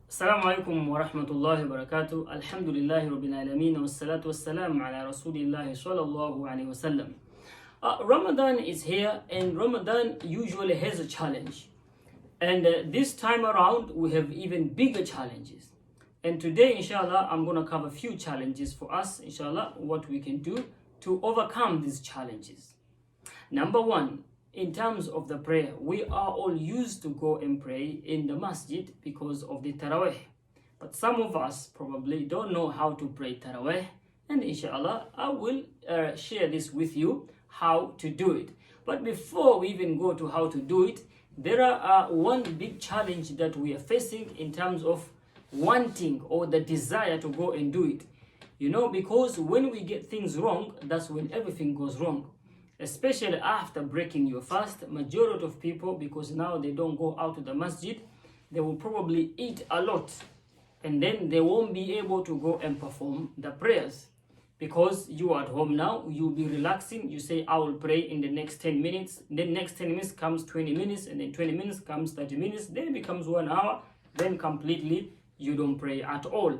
Assalamu alaikum wa rahmatullahi wa barakatuh. Alhamdulillahi rabbil alameen wa salatu wa salam ala rasulillahi sallallahu alayhi wa sallam. Ramadan is here, and Ramadan usually has a challenge. And this time around, we have even bigger challenges. And today, inshallah, I'm going to cover a few challenges for us, inshallah, what we can do to overcome these challenges. Number one, in terms of the prayer, we are all used to go and pray in the masjid because of the taraweh. But some of us probably don't know how to pray taraweh. And inshallah, I will share this with you, how to do it. But before we even go to how to do it, there are one big challenge that we are facing in terms of wanting or the desire to go and do it. You know, because when we get things wrong, that's when everything goes wrong. Especially after breaking your fast, majority of people, because now they don't go out to the masjid, they will probably eat a lot, and then they won't be able to go and perform the prayers. Because you are at home now, you'll be relaxing, you say, I will pray in the next 10 minutes, then next 10 minutes comes 20 minutes, and then 20 minutes comes 30 minutes, then it becomes 1 hour, then completely you don't pray at all.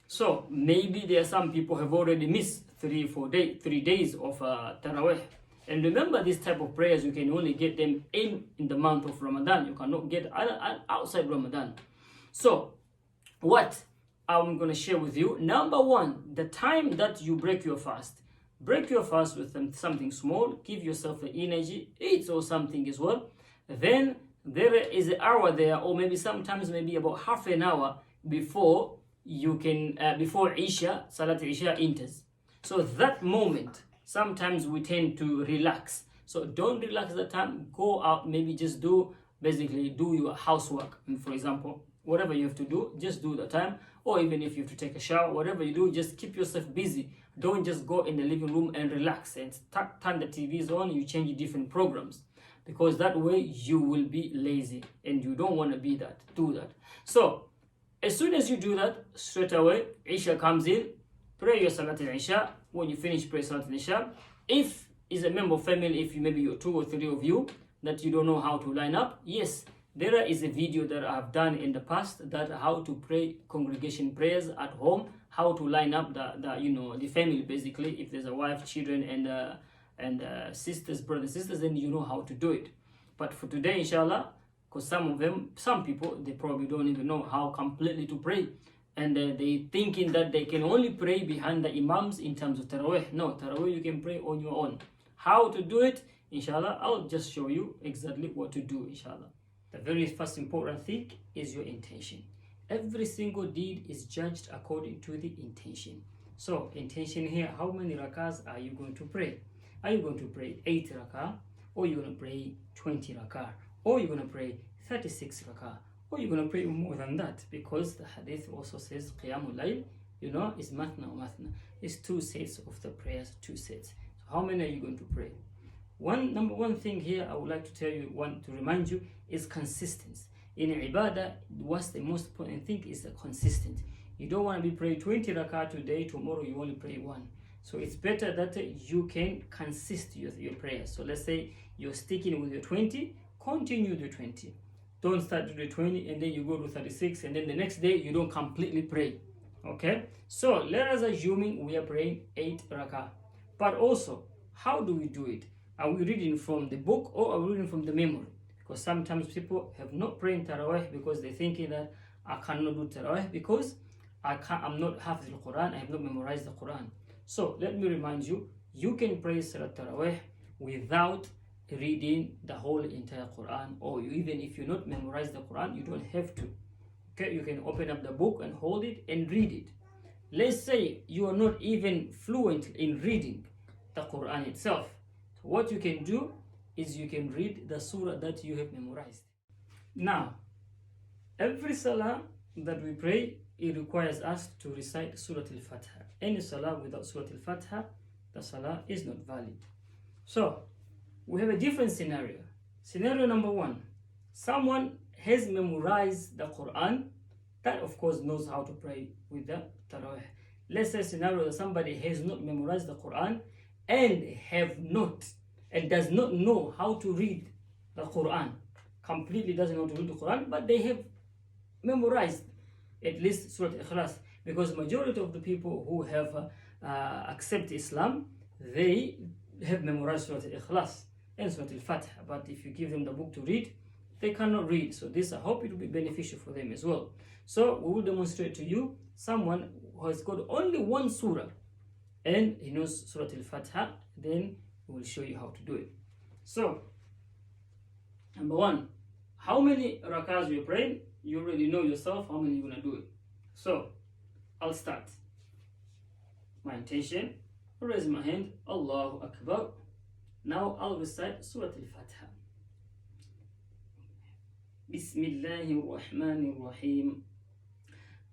So maybe there are some people who have already missed 3 days of taraweh. And remember, this type of prayers, you can only get them in the month of Ramadan. You cannot get outside Ramadan. So, what I'm going to share with you. Number one, the time that you break your fast. Break your fast with something small. Give yourself the energy. Eat or something as well. Then, there is an hour there, or maybe sometimes maybe about half an hour before you can, before Isha, Salat Isha enters. So, that moment, sometimes we tend to relax. So don't relax the time. Go out, maybe just do your housework. And for example, whatever you have to do, just do the time. Or even if you have to take a shower, whatever you do, just keep yourself busy. Don't just go in the living room and relax and turn the TVs on. You change different programs, because that way you will be lazy, and you don't want to be that. Do that. So as soon as you do that, straight away Isha comes in. Pray your Salat al-Isha. When you finish pray Salat al-Isha, if is a member of family, if maybe you're 2 or 3 of you that you don't know how to line up, yes, there is a video that I've done in the past, that how to pray congregation prayers at home, how to line up the family, basically. If there's a wife, children, and sisters, brothers, sisters, then you know how to do it. But for today, inshallah, because some people, they probably don't even know how completely to pray. And they thinking that they can only pray behind the imams in terms of taraweh. No, taraweh you can pray on your own. How to do it, inshallah, I'll just show you exactly what to do, inshallah. The very first important thing is your intention. Every single deed is judged according to the intention. So, intention here, how many rakahs are you going to pray? Are you going to pray 8 rakah? Or you're going to pray 20 rakah? Or you're going to pray 36 rakah? Or you're going to pray more than that, because the hadith also says qiyamul layl, is mathna or mathna. It's 2 sets of the prayers, 2 sets. So how many are you going to pray? Number one thing here I would like to tell you, to remind you, is consistency. In ibadah, what's the most important thing is the consistent. You don't want to be praying 20 rakah today, tomorrow you only pray 1. So it's better that you can consist with your prayers. So let's say you're sticking with your 20, continue with your 20. Don't start to do 20 and then you go to 36, and then the next day you don't completely pray. Okay? So let us assuming we are praying 8 rakah. But also, how do we do it? Are we reading from the book, or are we reading from the memory? Because sometimes people have not praying taraweh because they're thinking that I cannot do taraweh because I'm not hafiz al-Quran, I have not memorized the Quran. So let me remind you, you can pray Salat taraweh without reading the whole entire Quran, or even if you not memorize the Quran, you don't have to. Okay, you can open up the book and hold it and read it. Let's say you are not even fluent in reading the Quran itself. So what you can do is you can read the surah that you have memorized. Now, every salah that we pray, it requires us to recite Surah Al-Fatiha. Any salah without Surah Al-Fatiha, the salah is not valid. So we have a different scenario. Scenario number 1, someone has memorized the Quran, that of course knows how to pray with the taraweh. Let's say scenario that somebody has not memorized the Quran and does not know how to read the Quran, completely doesn't know how to read the Quran, but they have memorized. at least Surah Ikhlas, because majority of the people who have accept Islam, they have memorized Surah Ikhlas and Surah Al-Fatiha, but if you give them the book to read, they cannot read. So this, I hope it will be beneficial for them as well. So we will demonstrate to you someone who has got only one surah and he knows Surah Al-Fatiha, then we will show you how to do it. So, number one, how many rakahs you're praying? You already know yourself how many you're going to do it. So, I'll start. My intention, raise my hand, Allahu Akbar. Now I'll recite Surah Al-Fatiha. Bismillahir Rahmanir Rahim.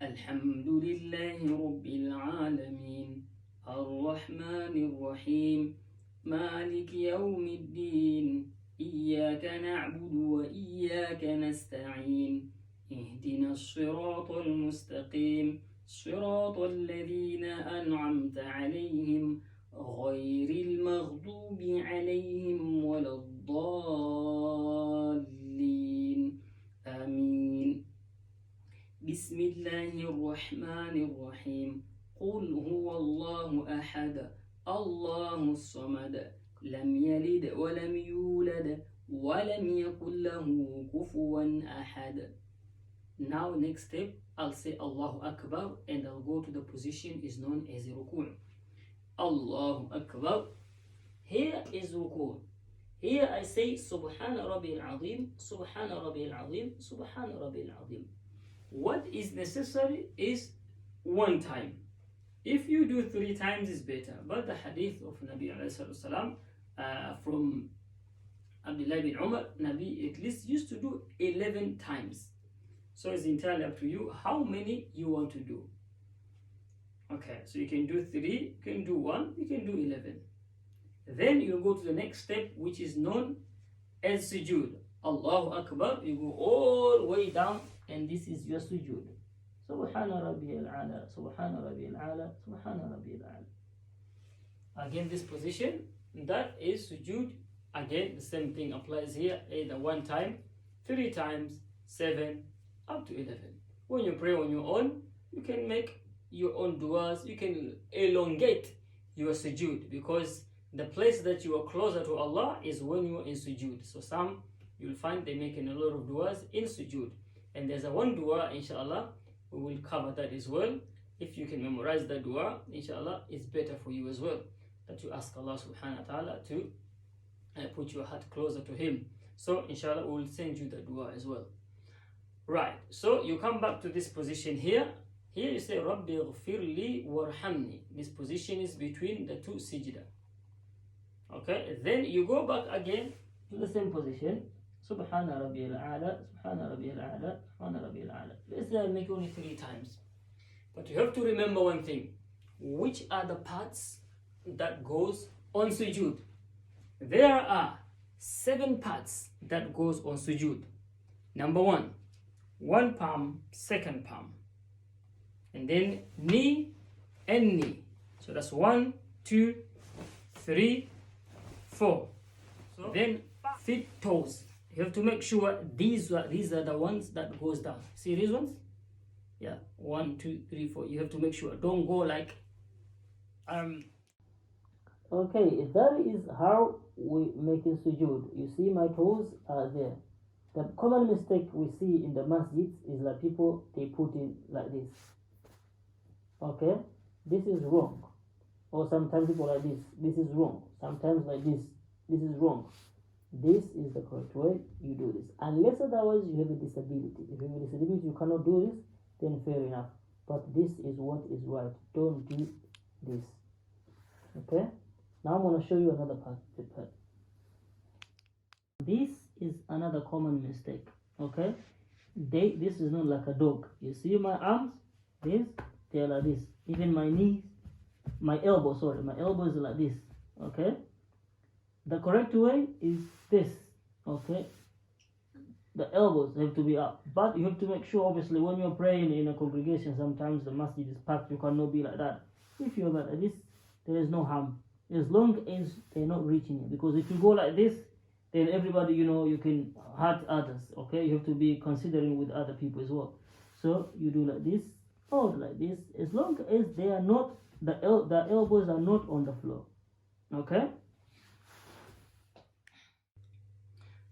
Alhamdulillahi Rabbil Alameen. Ar-Rahmanir Rahim. Malik Yawmiddin. إياك نعبد وإياك نستعين اهدنا الصراط المستقيم صراط الذين أنعمت عليهم غير المغضوب عليهم ولا الضالين آمين بسم الله الرحمن الرحيم قل هو الله أحد الله الصمد لم يلد ولم يولد ولم يكن له كفوا أحد. Now next step, I'll say Allahu Akbar and I'll go to the position is known as ruku'. Allahu Akbar. Here is ruku'. Here I say Subhana Rabbil Azim, Subhana Rabbil Azim, Subhana Rabbil Azim. What is necessary is one time. If you do 3 times is better, but the hadith of Nabi alayhi salam from Abdullah bin Umar, Nabi at least used to do 11 times. So it's entirely up to you how many you want to do. Okay, so you can do 3, you can do 1, you can do 11. Then you go to the next step, which is known as sujood. Allahu Akbar, you go all the way down, and this is your sujood. Subhana Rabbiyal Ala, Subhana Rabbiyal Ala, Subhana Rabbiyal Ala. Again, this position, that is sujood. Again, the same thing applies here, either 1 time, 3 times, 7, up to 11. When you pray on your own, you can make your own du'as, you can elongate your sujood, because the place that you are closer to Allah is when you are in sujood. So some, you'll find they making a lot of du'as in sujood. And there's a one du'a, inshallah, we will cover that as well. If you can memorize that dua, inshallah, it's better for you as well, that you ask Allah subhanahu wa ta'ala to put your heart closer to Him. So inshallah, we will send you the dua as well. Right, so you come back to this position here. Here you say Rabbi ghfirli warhamni. This position is between the 2 sijda. Okay, then you go back again to the same position. Subhana Rabbiyal Ala, Subhana Rabbiyal Ala, Subhana Rabbiyal Ala. Let's say I make only 3 times. But you have to remember one thing. Which are the parts that goes on sujood? There are 7 parts that goes on sujood. Number 1, 1 palm, 2nd palm. And then knee and knee. So that's 1, 2, 3, 4. So then feet, toes. You have to make sure these are the ones that goes down. See these ones? Yeah, 1, 2, 3, 4. You have to make sure. Don't go like Okay, that is how we make a sujood. You see my toes are there. The common mistake we see in the masjids is that people, they put it like this. Okay, this is wrong. Or sometimes people like this. This is wrong. Sometimes like this. This is wrong. This is the correct way you do this. Unless otherwise you have a disability. If you have a disability, you cannot do this, then fair enough. But this is what is right. Don't do this. Okay? Now I'm going to show you another part. This is another common mistake. Okay? This is not like a dog. You see my arms? This, they are like this. Even my knees, my elbow is like this. Okay? The correct way is this. Okay? The elbows have to be up. But you have to make sure, obviously, when you're praying in a congregation, sometimes the masjid is packed, you cannot be like that. If you're like this, there is no harm. As long as they're not reaching you. Because if you go like this, then everybody, you can hurt others. Okay? You have to be considering with other people as well. So you do like this or like this, as long as they are not, the elbows are not on the floor. Okay?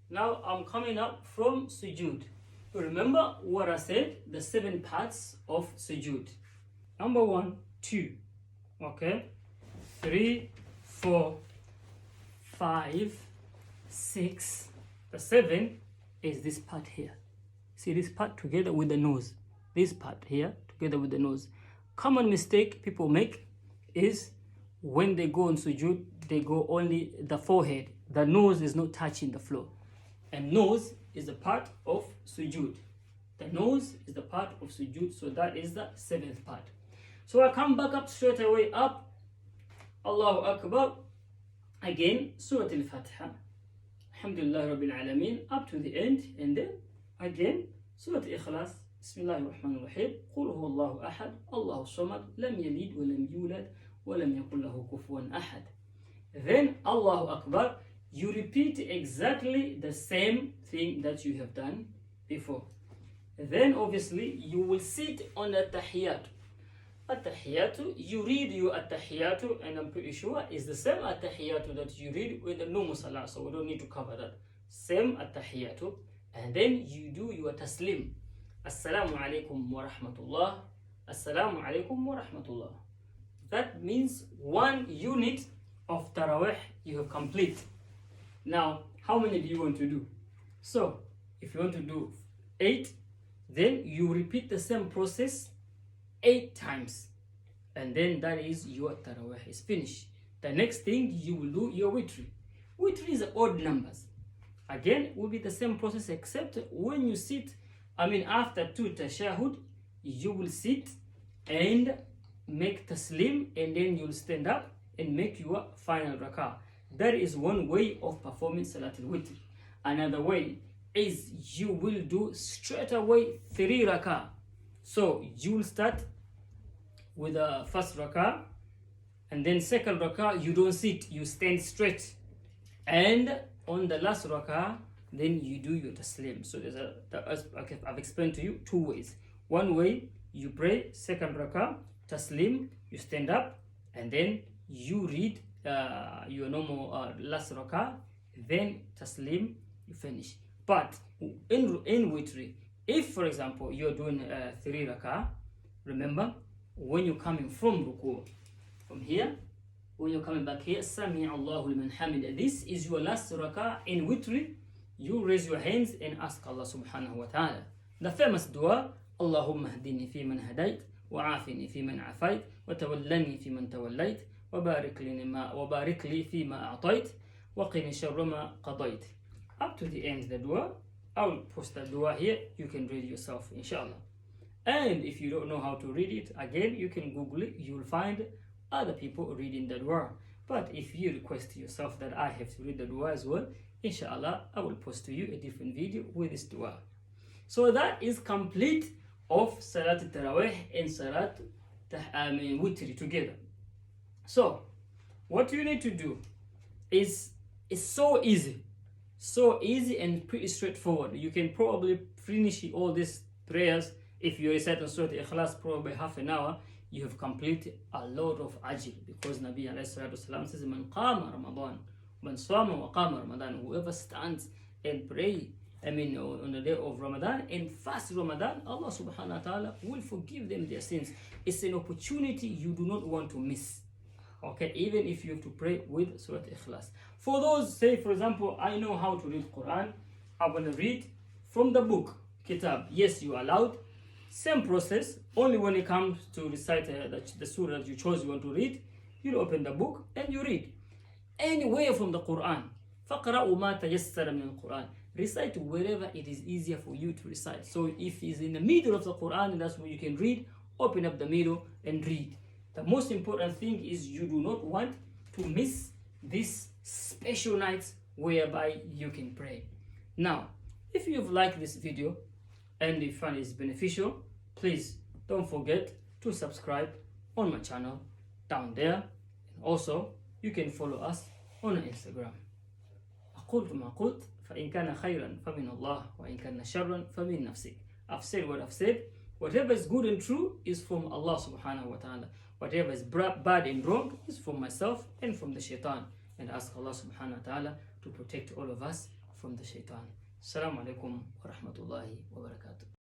Now I'm coming up from sujood. Remember what I said, the 7 parts of sujood. Number 1, 2, okay, 3, 4, 5, 6. The 7 is this part here. See this part together with the nose. This part here together with the nose. Common mistake people make is when they go on sujood, they go only the forehead. The nose is not touching the floor. And nose is a part of sujood. The nose is the part of sujood, so that is the 7th part. So I come back up straight away up. Allahu Akbar. Again, Surah Al-Fatiha. Alhamdulillah Rabbil Alameen. Up to the end. And then again, Surah Al-Ikhlas. Bismillahir Rahmanir Rahim. Qul huwallahu ahad. Allahu samad. Lam yalid wa lam yulad. Wa lam yakul lahu kufuwan ahad. Then Allahu Akbar. You repeat exactly the same thing that you have done before. Then obviously you will sit on the tahiyyat. At-tahiyyatu, you read your at-tahiyyatu, and I'm pretty sure is the same at-tahiyyatu that you read with the normal salah, so we don't need to cover that. Same at-tahiyyatu, and then you do your taslim. Assalamu alaikum wa rahmatullah. Assalamu alaikum wa rahmatullah. That means 1 unit of taraweh you have complete. Now, how many do you want to do? So, if you want to do 8, then you repeat the same process 8 times, and then that is your taraweh is finished. The next thing you will do your witri. Witri is odd numbers. Again, will be the same process, except when you sit, after 2 tashahud, you will sit and make taslim, and then you'll stand up and make your final rakah. That is one way of performing Salatul Witr. Another way is you will do straight away 3 rakah. So you will start with the first rakah, and then second rakah you don't sit, you stand straight, and on the last rakah then you do your taslim. So I've explained to you 2 ways. One way you pray second rakah, taslim, you stand up, and then you read your normal last rakah, then taslim, you finish. But in witri, if for example you're doing 3 rakah, remember when you're coming from ruku, from here, when you're coming back here, Sami Allahu liman hamid, this is your last rakah. In witri, you raise your hands and ask Allah subhanahu wa ta'ala the famous dua, Allahumma dinii fiiman hadait, wa fiiman aafait, Watawallanii fiiman tawal-laiit, Wabaariklii fiimaa aadait, Waqinii syarramaa qadhait. Up to the end the dua. I will post the dua here. You can read yourself, inshallah. And if you don't know how to read it, again, you can Google it. You will find other people reading the dua. But if you request yourself that I have to read the dua as well, inshallah, I will post to you a different video with this dua. So that is complete of Salat Taraweh and Salat Witri together. So what you need to do is so easy. So easy and pretty straightforward. You can probably finish all these prayers. If you recite on Surah Al-Ikhlas probably half an hour, you have completed a lot of ajr, because Nabi alayhi salatu wasalam says, Man qama Ramadan, man swama wa qama Ramadan, whoever stands and pray on the day of Ramadan and fast Ramadan, Allah subhanahu wa ta'ala will forgive them their sins. It's an opportunity you do not want to miss. Okay, even if you have to pray with Surah Ikhlas. For those, say for example, I know how to read Quran, I'm going to read from the book, Kitab. Yes, you are allowed. Same process, only when it comes to recite the surah that you chose you want to read, you open the book and you read. Anywhere from the Quran. فَقْرَأُوا مَا تَيَسَّرَ مِنَ الْقُرْآنِ. Recite wherever it is easier for you to recite. So if it's in the middle of the Quran, and that's where you can read, open up the middle and read. The most important thing is you do not want to miss this special nights whereby you can pray. Now, if you've liked this video and you find it's beneficial, please don't forget to subscribe on my channel down there. And also, you can follow us on Instagram. أقول ما قلت فإن كان خيرا فمن الله وإن كان شرا فمن نفسك. I've said what I've said. Whatever is good and true is from Allah subhanahu wa ta'ala. Whatever is bad and wrong is from myself and from the shaitan. And ask Allah subhanahu wa ta'ala to protect all of us from the shaitan. Assalamu alaikum wa rahmatullahi wa barakatuh.